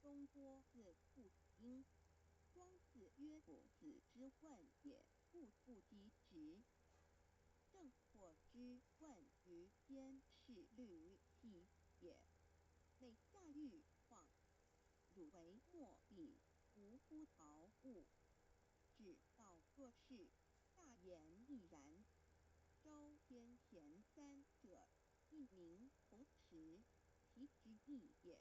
东郭子不应。庄子曰：夫子之问也，不及直。正或之问于间，是履其也。内下欲况，汝为莫彼，无乎陶物。指道各事，大言亦然。周天贤三者，一名同时，其之义也。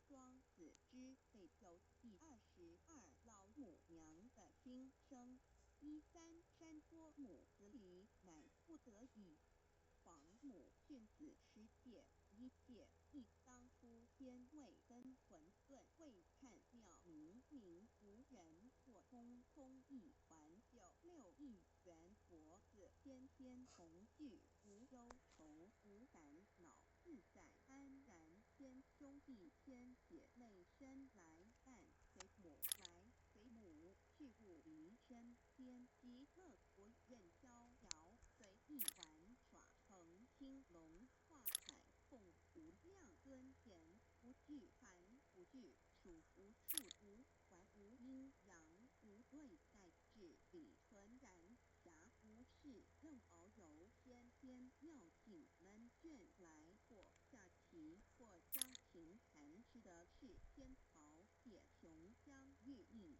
庄子之备有第22老母娘的心声。13山托母子礼，乃不得已。皇母训子10戒，1戒亦当出天位根混沌，未看妙明明无人或通义还9 6亿元佛子，天天同聚，无忧愁无烦恼，自在安然。天兄弟天姐妹生来伴，随母来随母去，不离身边。极乐国任逍遥，随意玩耍，乘青龙化彩，共无量尊严，不惧寒不惧暑，无数无还无阴阳，无对待，至理纯然。暇无事，任遨游，先天妙境门卷来，或下棋，或将琴弹，吃的是天朝铁雄将寓意。